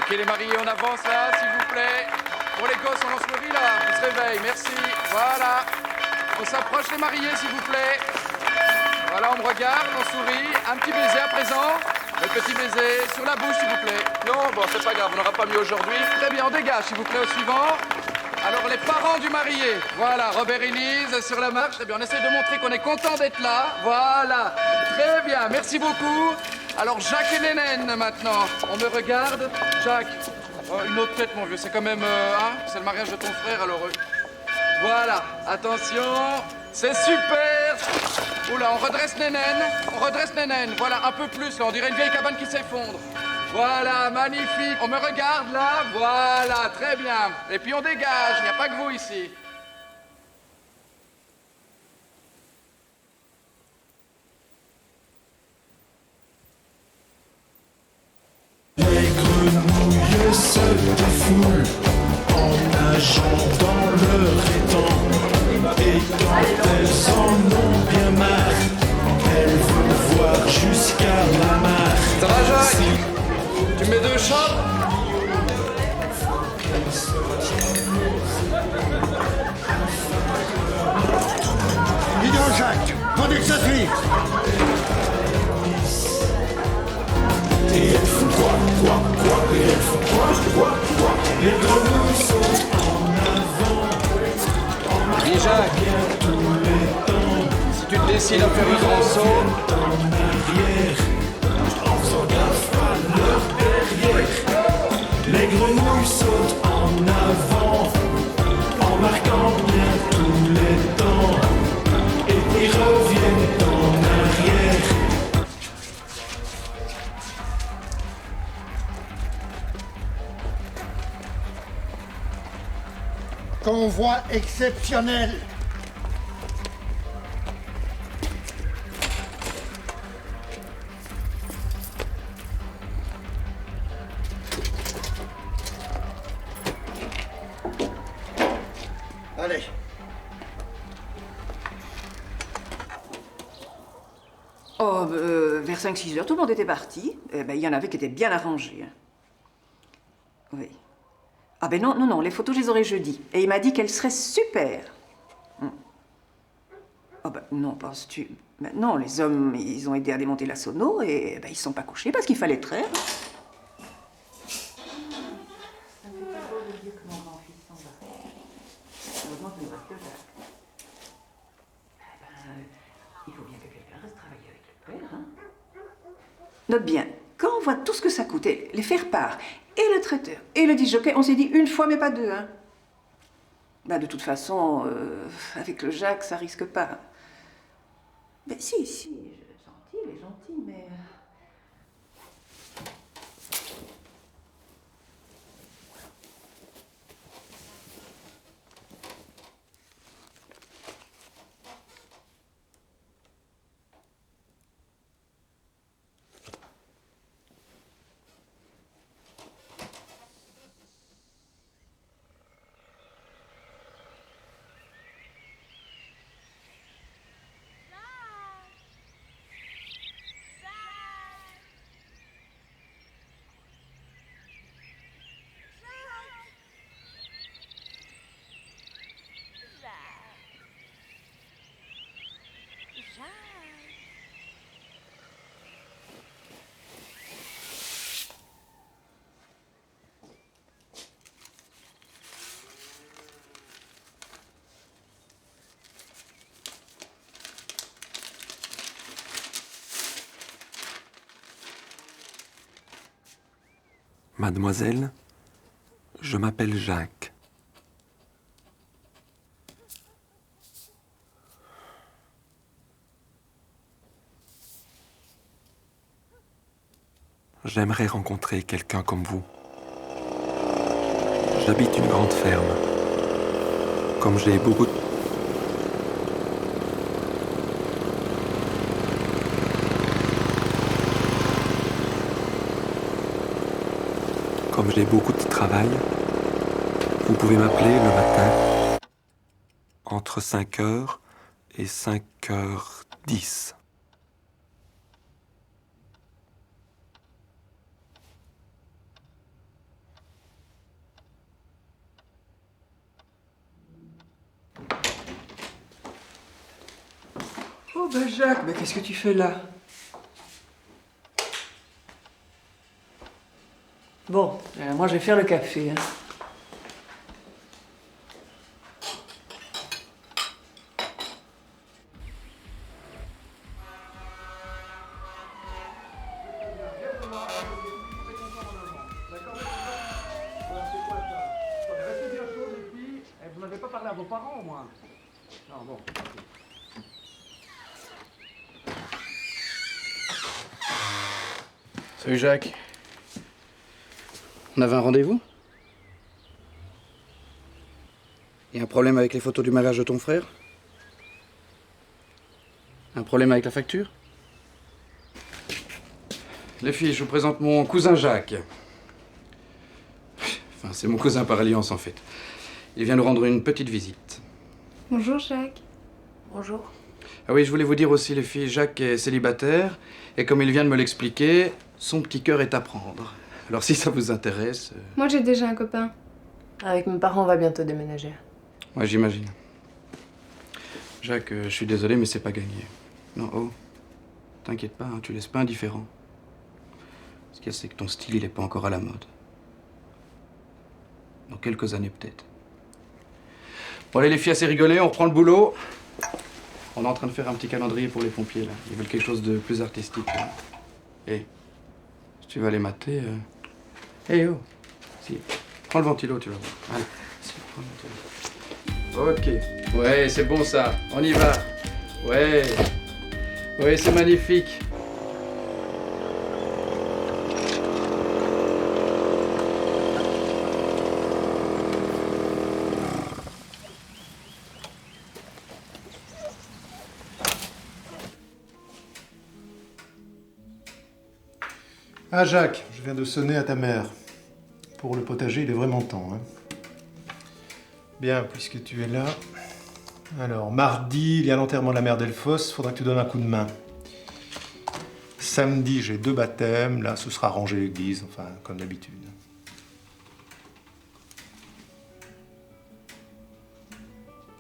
Ok, les mariés, on avance là, s'il vous plaît. Pour les gosses, on lance le riz là. On se réveille, merci. Voilà. On s'approche les mariés, s'il vous plaît. Voilà, on me regarde, on sourit. Un petit baiser à présent. Le petit baiser sur la bouche, s'il vous plaît. Non, bon, c'est pas grave, on n'aura pas mieux aujourd'hui. Très bien, on dégage, s'il vous plaît, au suivant. Alors, les parents du marié. Voilà, Robert et Lise sur la marche. Très bien, on essaie de montrer qu'on est content d'être là. Voilà. Très bien, merci beaucoup. Alors, Jacques et Nénène, maintenant. On me regarde. Jacques. Oh, une autre tête, mon vieux. C'est quand même... hein, c'est le mariage de ton frère, alors... Voilà, attention. C'est super. Oula, on redresse Nénène. On redresse Nénène. Voilà, un peu plus, là. On dirait une vieille cabane qui s'effondre. Voilà, magnifique. On me regarde, là. Voilà, très bien. Et puis on dégage. Il n'y a pas que vous ici. Les grenouilles se défoulent en nageant dans leur étang. Et quand elles en ont bien marre, elles vont voir jusqu'à la mare. Ça va, Jacques? Tu me mets 2 shots? Dis donc, Jacques, pendant que ça suit. Et elles font quoi, et elles font quoi. Les grenouilles sont en avant, Dis, Jacques, bien tous les temps. si tu te décides à faire un grand saut, En arrière, en faisant gaffe à leur derrière. Les grenouilles sautent en avant, en marquant bien tous les temps. Et puis reviennent en arrière. Convoi exceptionnel. Allez. Oh, vers 5-6 heures, tout le monde était parti. Il y en avait qui étaient bien arrangés. Hein. Oui. Ah ben non, les photos, je les aurai jeudi. Et il m'a dit qu'elles seraient super. Oh ben non, penses-tu? Ben non, les hommes, ils ont aidé à démonter la sono et ils ne sont pas couchés parce qu'il fallait traire. Il faut bien que quelqu'un reste travailler avec le père, hein. Note bien, quand on voit tout ce que ça coûte, et les faire-part, et le traiteur, et le disjockey, on s'est dit une fois, mais pas deux, hein. Ben, de toute façon, avec le Jacques, ça risque pas. Ben si, gentil, il est gentil, mais... Mademoiselle, je m'appelle Jacques. J'aimerais rencontrer quelqu'un comme vous. J'habite une grande ferme. Comme j'ai beaucoup de... Comme j'ai beaucoup de travail, vous pouvez m'appeler le matin entre 5h et 5h10. Oh, ben Jacques, mais qu'est-ce que tu fais là? Bon, moi je vais faire le café. Hein. Vous n'avez pas parlé à vos parents, au moins? Non, bon. Salut Jacques. On avait un rendez-vous? Il y a un problème avec les photos du mariage de ton frère? Un problème avec la facture? Les filles, je vous présente mon cousin Jacques. Enfin, c'est mon cousin par alliance en fait. Il vient nous rendre une petite visite. Bonjour Jacques. Bonjour. Ah oui, je voulais vous dire aussi, les filles, Jacques est célibataire, et comme il vient de me l'expliquer, son petit cœur est à prendre. Alors si ça vous intéresse... Moi j'ai déjà un copain. Avec mes parents, on va bientôt déménager. Ouais, j'imagine. Jacques, je suis désolé, mais c'est pas gagné. Non, oh, t'inquiète pas, hein, tu laisses pas indifférent. Ce qu'il y a, c'est que ton style, il est pas encore à la mode. Dans quelques années, peut-être. Bon, allez, les filles, assez rigolé, on reprend le boulot. On est en train de faire un petit calendrier pour les pompiers, là. Ils veulent quelque chose de plus artistique, là. Et si tu vas les mater... oh, si, prends le ventilo, tu vas voir. Allez, si, prends le ventilo. Ok. Ouais, c'est bon, ça. On y va. Ouais. Ouais, c'est magnifique. Ah Jacques, je viens de sonner à ta mère. Pour le potager, il est vraiment temps. Hein. Bien, puisque tu es là. Alors, mardi, il y a l'enterrement de la mère Delphos, faudra que tu donnes un coup de main. Samedi, j'ai 2 baptêmes, là ce sera ranger l'église, enfin, comme d'habitude.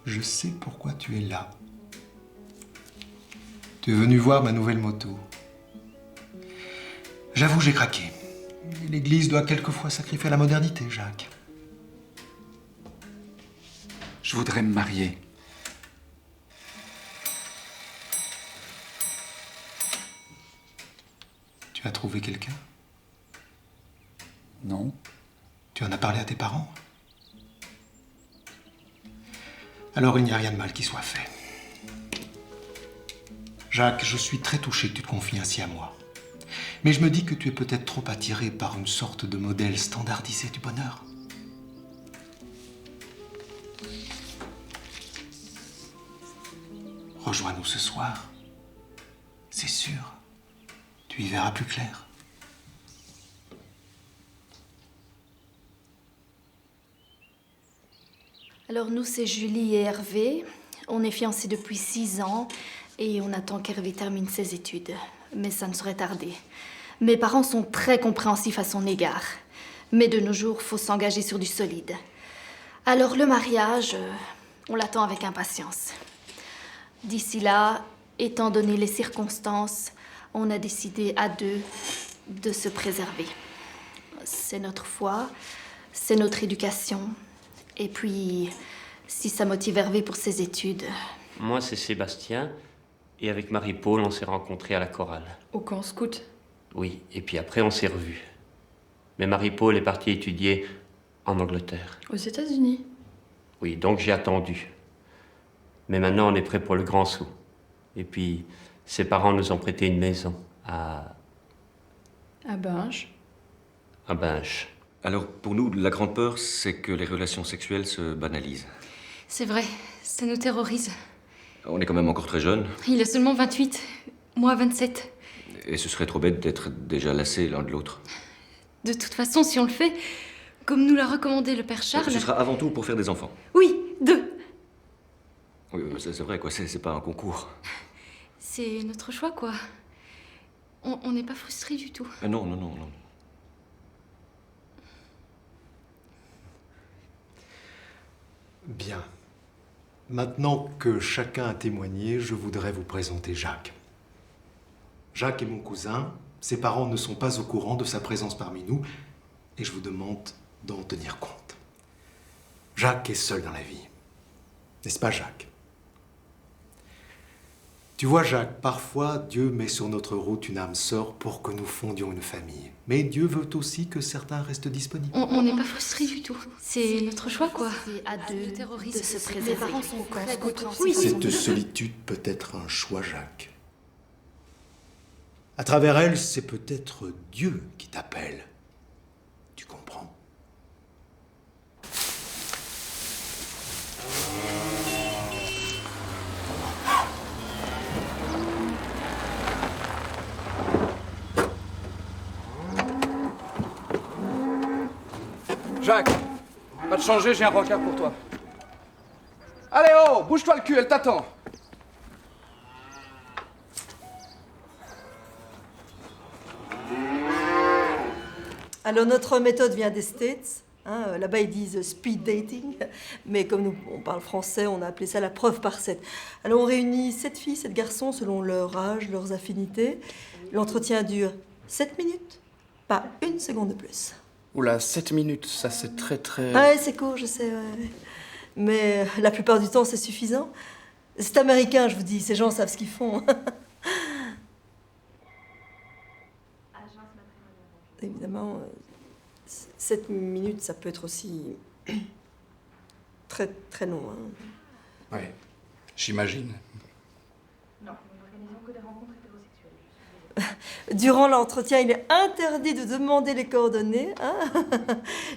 Je sais pourquoi tu es là. Tu es venu voir ma nouvelle moto. J'avoue, j'ai craqué. L'Église doit quelquefois sacrifier la modernité, Jacques. Je voudrais me marier. Tu as trouvé quelqu'un? Non. Tu en as parlé à tes parents? Alors il n'y a rien de mal qui soit fait. Jacques, je suis très touché que tu te confies ainsi à moi. Mais je me dis que tu es peut-être trop attiré par une sorte de modèle standardisé du bonheur. Rejoins-nous ce soir. C'est sûr, tu y verras plus clair. Alors nous, c'est Julie et Hervé. On est fiancés depuis 6 ans et on attend qu'Hervé termine ses études. Mais ça ne saurait tarder. Mes parents sont très compréhensifs à son égard. Mais de nos jours, faut s'engager sur du solide. Alors le mariage, on l'attend avec impatience. D'ici là, étant donné les circonstances, on a décidé à 2 de se préserver. C'est notre foi, c'est notre éducation. Et puis, si ça motive Hervé pour ses études... Moi, c'est Sébastien. Et avec Marie-Paul, on s'est rencontrés à la chorale. Au camp scout. Oui, et puis après, on s'est revus. Mais Marie-Paul est partie étudier en Angleterre. Aux États-Unis. Oui, donc j'ai attendu. Mais maintenant, on est prêt pour le grand saut. Et puis, ses parents nous ont prêté une maison à Binche. À Binche. Alors, pour nous, la grande peur, c'est que les relations sexuelles se banalisent. C'est vrai, ça nous terrorise. On est quand même encore très jeunes. Il a seulement 28, moi 27. Et ce serait trop bête d'être déjà lassés l'un de l'autre. De toute façon, si on le fait, comme nous l'a recommandé le père Charles... Ce sera avant tout pour faire des enfants. Oui, 2. Oui, c'est vrai, quoi. C'est pas un concours. C'est notre choix, quoi. On n'est pas frustrés du tout. Non, non, non, non. Bien. Maintenant que chacun a témoigné, je voudrais vous présenter Jacques. Jacques est mon cousin. Ses parents ne sont pas au courant de sa présence parmi nous et je vous demande d'en tenir compte. Jacques est seul dans la vie. N'est-ce pas, Jacques? Tu vois, Jacques, parfois, Dieu met sur notre route une âme sœur pour que nous fondions une famille. Mais Dieu veut aussi que certains restent disponibles. On n'est pas frustrés du tout. C'est notre choix, quoi. C'est à deux de se préserver. Mes parents sont très compréhensifs. Oui, Cette solitude peut être un choix, Jacques. À travers elle, c'est peut-être Dieu qui t'appelle. Tu comprends? Jacques, va te changer, j'ai un rencard pour toi. Allez, oh, bouge-toi le cul, elle t'attend. Alors notre méthode vient des States. Là-bas ils disent speed dating, mais comme nous on parle français, on a appelé ça la preuve par 7. Alors on réunit 7 filles, 7 garçons selon leur âge, leurs affinités. L'entretien dure 7 minutes, pas une seconde de plus. Oula, 7 minutes, ça c'est très... Ouais, c'est court, je sais, ouais. Mais la plupart du temps c'est suffisant. C'est américain, je vous dis, ces gens savent ce qu'ils font. Évidemment, 7 minutes, ça peut être aussi très, très long. Oui, j'imagine. Non, nous n'organisons que des rencontres hétérosexuelles. Durant l'entretien, il est interdit de demander les coordonnées.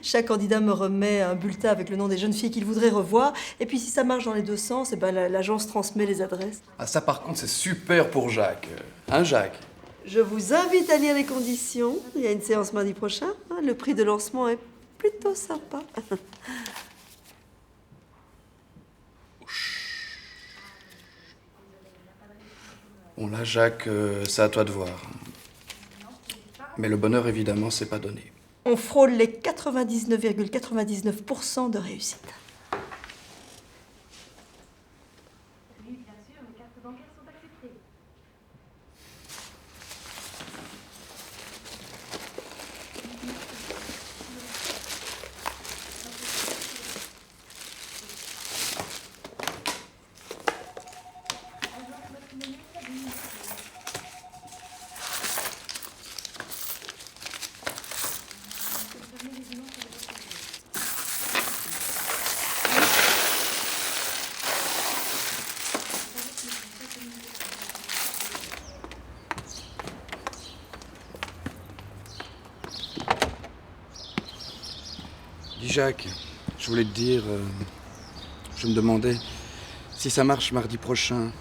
Chaque candidat me remet un bulletin avec le nom des jeunes filles qu'il voudrait revoir. Et puis si ça marche dans les deux sens, l'agence transmet les adresses. Ah, ça par contre, c'est super pour Jacques. Hein, Jacques? Je vous invite à lire les conditions. Il y a une séance mardi prochain. Le prix de lancement est plutôt sympa. Bon là, Jacques, c'est à toi de voir. Mais le bonheur, évidemment, c'est pas donné. On frôle les 99,99% de réussite. Oui, bien sûr, les cartes bancaires sont acceptées. Dis Jacques, je voulais te dire, je me demandais, si ça marche mardi prochain,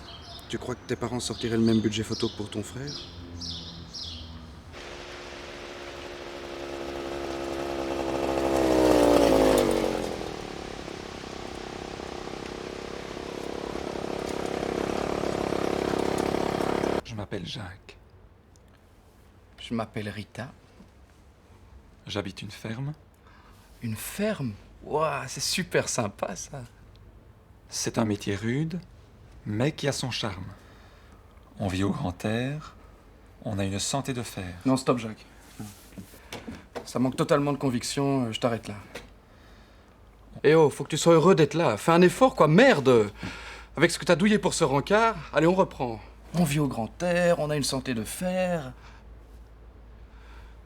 tu crois que tes parents sortiraient le même budget photo que pour ton frère? Je m'appelle Jacques. Je m'appelle Rita. J'habite une ferme. Une ferme? Ouah, c'est super sympa ça. C'est un métier rude, mais qui a son charme. On vit au grand air, on a une santé de fer. Non, stop Jacques. Ça manque totalement de conviction, je t'arrête là. Eh oh, faut que tu sois heureux d'être là. Fais un effort, quoi, merde! Avec ce que t'as douillé pour ce rencard, allez, on reprend. On vit au grand air, on a une santé de fer.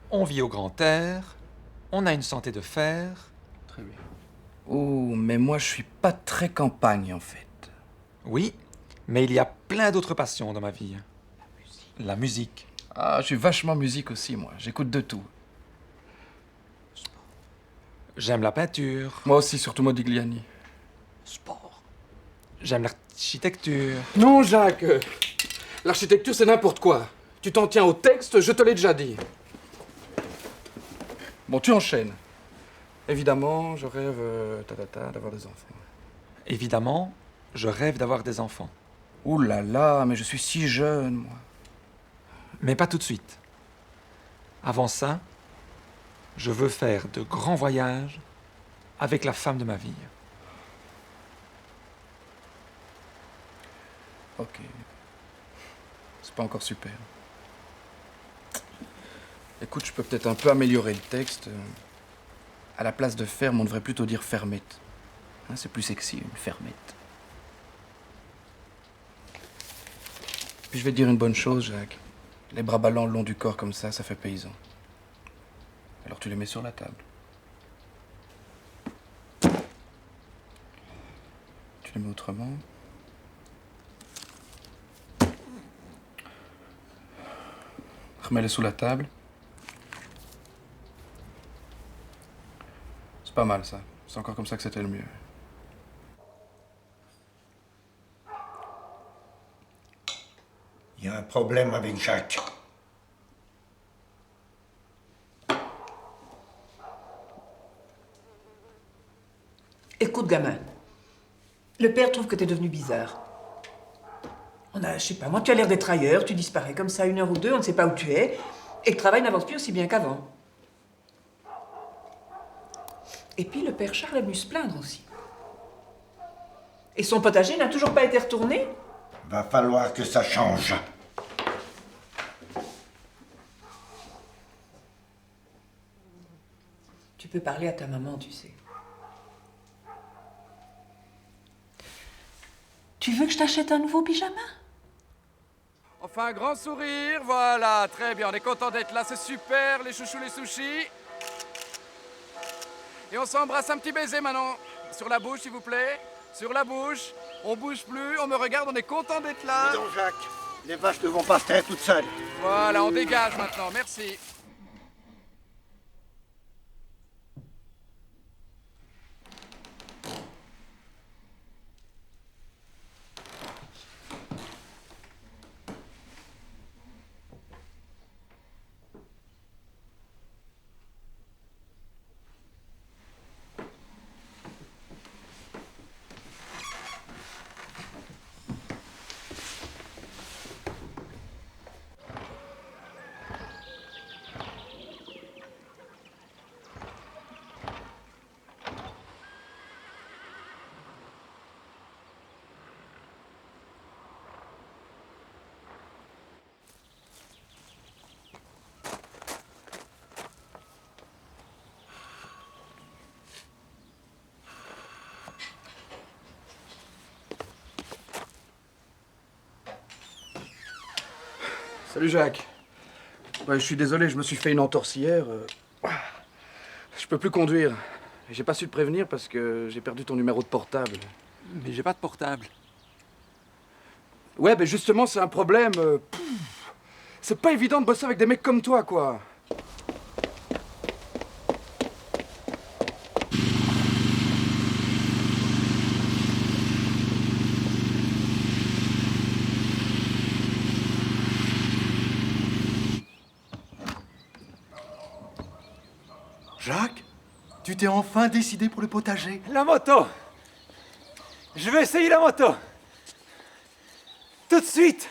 On vit au grand air, on a une santé de fer. Très bien. Oh, mais moi, je suis pas très campagne, en fait. Oui, mais il y a plein d'autres passions dans ma vie. La musique. Ah, je suis vachement musique aussi, moi. J'écoute de tout. J'aime la peinture. Moi aussi, surtout Modigliani. Sport. J'aime l'architecture. Non, Jacques. L'architecture, c'est n'importe quoi. Tu t'en tiens au texte, je te l'ai déjà dit. Bon, tu enchaînes. Évidemment, je rêve d'avoir des enfants. Évidemment, je rêve d'avoir des enfants. Ouh là là, mais je suis si jeune, moi. Mais pas tout de suite. Avant ça, je veux faire de grands voyages avec la femme de ma vie. Ok. C'est pas encore super. Écoute, je peux peut-être un peu améliorer le texte. À la place de ferme, on devrait plutôt dire fermette. Hein, c'est plus sexy, une fermette. Puis je vais te dire une bonne chose, Jacques. Les bras ballants le long du corps comme ça fait paysan. Alors tu les mets sur la table. Tu les mets autrement. Remets-les sous la table. C'est pas mal ça. C'est encore comme ça que c'était le mieux. Il y a un problème avec Jacques. Écoute, gamin. Le père trouve que t'es devenu bizarre. Je sais pas, moi, tu as l'air d'être ailleurs, tu disparais comme ça 1 heure ou 2, on ne sait pas où tu es, et le travail n'avance plus aussi bien qu'avant. Et puis, le père Charles est venu se plaindre aussi. Et son potager n'a toujours pas été retourné? Va falloir que ça change. Tu peux parler à ta maman, tu sais. Tu veux que je t'achète un nouveau pyjama? Enfin, un grand sourire, voilà, très bien, on est content d'être là, c'est super, les chouchous, les sushis. Et on s'embrasse, un petit baiser maintenant, sur la bouche s'il vous plaît, sur la bouche, on bouge plus, on me regarde, on est content d'être là. Dis donc, Jacques, les vaches ne vont pas se taire toutes seules. Voilà, on dégage maintenant, merci. Salut Jacques. Ouais, je suis désolé, je me suis fait une entorse hier. Je peux plus conduire. J'ai pas su te prévenir parce que j'ai perdu ton numéro de portable. Mais j'ai pas de portable. Ouais, ben justement, c'est un problème. C'est pas évident de bosser avec des mecs comme toi, quoi. Jacques, tu t'es enfin décidé pour le potager? La moto! Je vais essayer la moto! Tout de suite!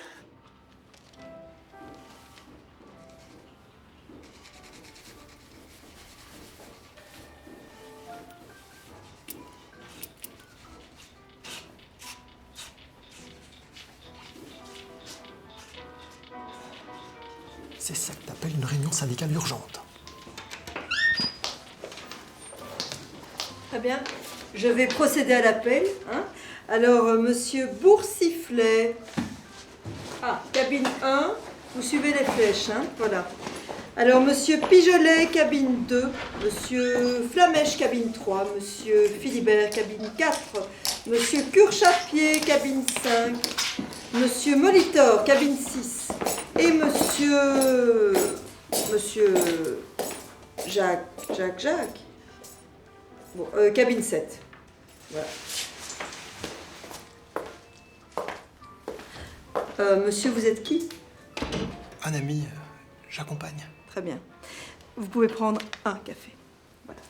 C'est ça que t'appelles une réunion syndicale urgente. Très bien. Je vais procéder à l'appel. Hein. Alors, monsieur Boursiflet. Ah, cabine 1. Vous suivez les flèches, hein. Voilà. Alors, monsieur Pigelet, cabine 2. Monsieur Flamèche, cabine 3. Monsieur Philibert, cabine 4. Monsieur Curchapier, cabine 5. Monsieur Molitor, cabine 6. Et monsieur Jacques. Bon, cabine 7. Voilà. Monsieur, vous êtes qui? Un ami, j'accompagne. Très bien. Vous pouvez prendre un café. Voilà.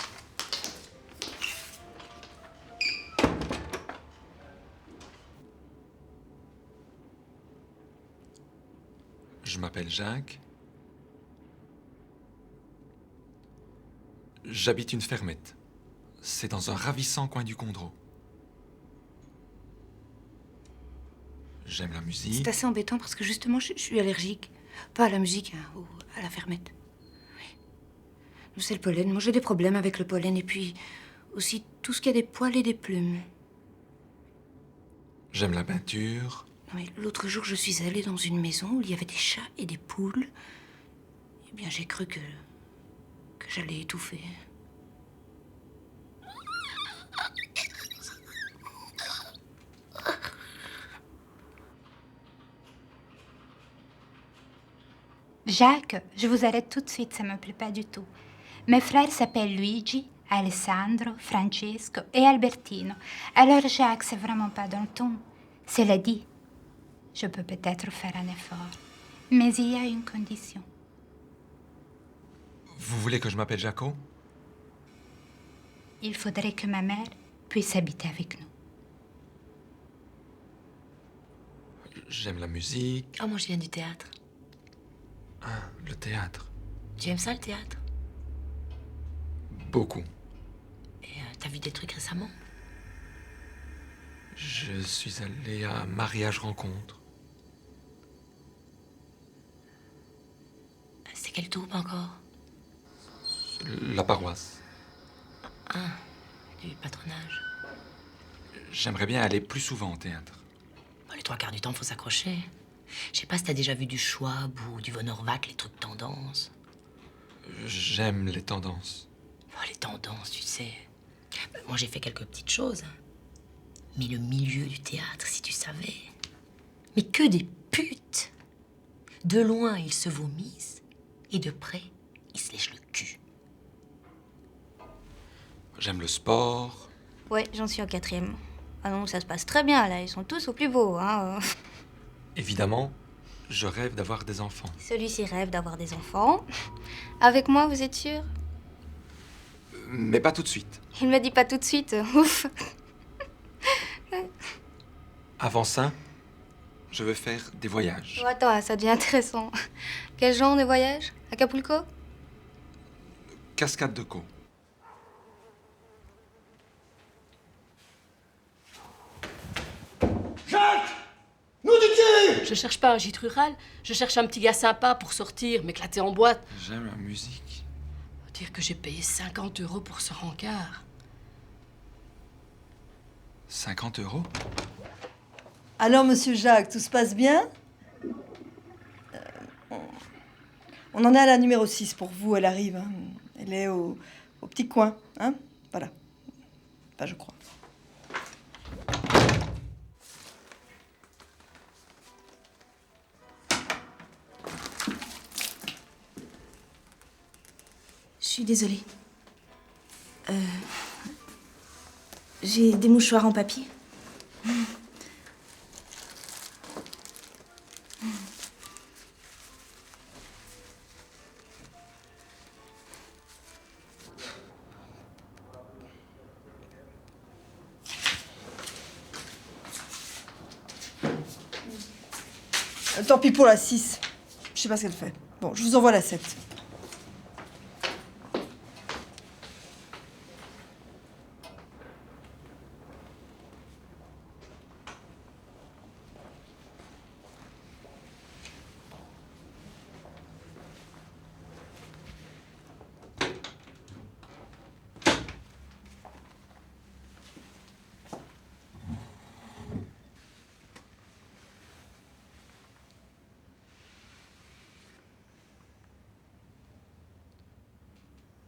Je m'appelle Jacques. J'habite une fermette. C'est dans un ravissant coin du Condro. J'aime la musique. C'est assez embêtant parce que justement, je suis allergique. Pas à la musique, hein, ou à la fermette. Oui. C'est le pollen. Moi, j'ai des problèmes avec le pollen. Et puis, aussi, tout ce qui a des poils et des plumes. J'aime la peinture. Non, mais l'autre jour, je suis allée dans une maison où il y avait des chats et des poules. Eh bien, j'ai cru que j'allais étouffer. Jacques, je vous arrête tout de suite, ça me plaît pas du tout. Mes frères s'appellent Luigi, Alessandro, Francesco et Albertino. Alors Jacques, c'est vraiment pas dans le ton. Cela dit, je peux peut-être faire un effort. Mais il y a une condition. Vous voulez que je m'appelle Jaco? Il faudrait que ma mère puisse habiter avec nous. J'aime la musique. Oh, moi, je viens du théâtre. Ah, le théâtre. Tu aimes ça, le théâtre? Beaucoup. Et t'as vu des trucs récemment? Je suis allé à Mariage Rencontre. C'est quelle troupe encore? La paroisse. Ah, du patronage. J'aimerais bien aller plus souvent au théâtre. Bon, les 3/4 du temps, faut s'accrocher. Je sais pas si t'as déjà vu du Schwab ou du Von Horvath, les trucs tendance. J'aime les tendances. Oh, les tendances, tu sais. Moi, j'ai fait quelques petites choses. Mais le milieu du théâtre, si tu savais. Mais que des putes. De loin, ils se vomissent. Et de près, ils se lèchent le cul. J'aime le sport. Ouais, j'en suis en 4e. Ah non, ça se passe très bien, là. Ils sont tous au plus beau, hein. Évidemment, je rêve d'avoir des enfants. Celui-ci rêve d'avoir des enfants. Avec moi, vous êtes sûr? Mais pas tout de suite. Il me dit pas tout de suite. Ouf. Avant ça, je veux faire des voyages. Oh, attends, ça devient intéressant. Quel genre de voyage? Acapulco? Cascade de Caux. Jacques! Nous dis-tu! Je cherche pas un gîte rural, je cherche un petit gars sympa pour sortir, m'éclater en boîte. J'aime la musique. Faut dire que j'ai payé 50 € pour ce rencard. 50 €? Alors, monsieur Jacques, tout se passe bien? On en est à la numéro 6 pour vous, elle arrive. Hein. Elle est au petit coin. Hein. Voilà. Enfin, je crois. Je suis désolée. J'ai des mouchoirs en papier. Tant pis pour la 6. Je sais pas ce qu'elle fait. Bon, je vous envoie la 7.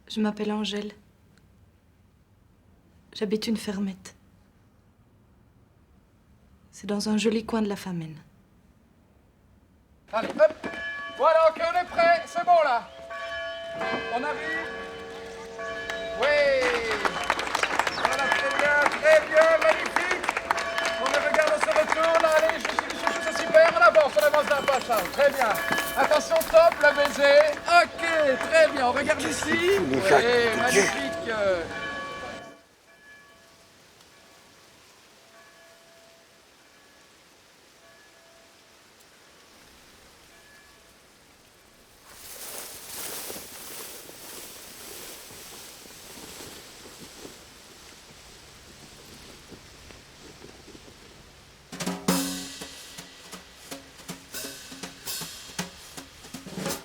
Je m'appelle Angèle. J'habite une fermette. C'est dans un joli coin de la Famenne. Allez, hop. Voilà, ok, on est prêt. C'est bon, là. On arrive. Oui. Voilà, très bien, magnifique. On me regarde, on se retourne. Allez, je suis super. On avance d'un pas, Charles. Très bien. Attention, stop, le baiser. Ok, très bien. On regarde ici. Oui, magnifique.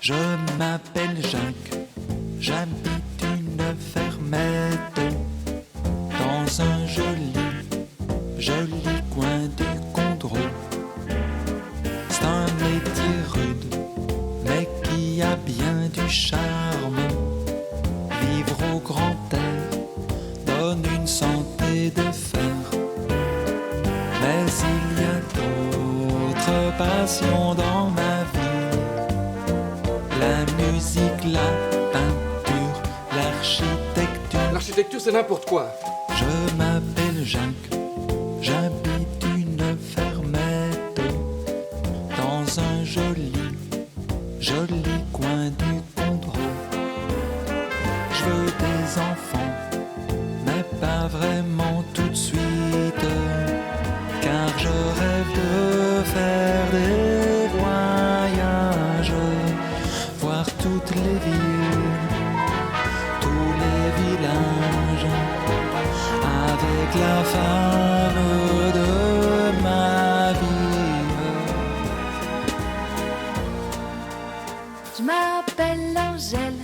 Je m'appelle Jacques, j'habite une fermette dans un joli coin du Condro. C'est un métier rude, mais qui a bien du charme. Vivre au grand air donne une santé de fer. Mais il y a d'autres passions dans ma vie. La musique, la peinture, l'architecture. L'architecture, c'est n'importe quoi. Je m'appelle Jacques, j'habite une fermette dans un joli coin du Condro. Je veux des enfants, mais pas vraiment tout de suite, car je rêve de faire des voyages, voir toutes les villes, tous les villages, avec la femme de ma vie. Je m'appelle Angèle,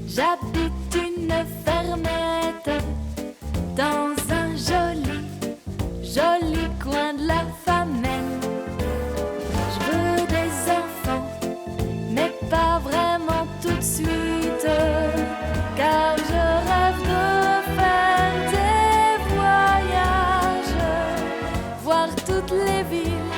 j'habite une fermette dans un joli coin de la Famenne. Je veux des enfants, mais pas vraiment tout de suite, car je rêve de faire des voyages, voir toutes les villes,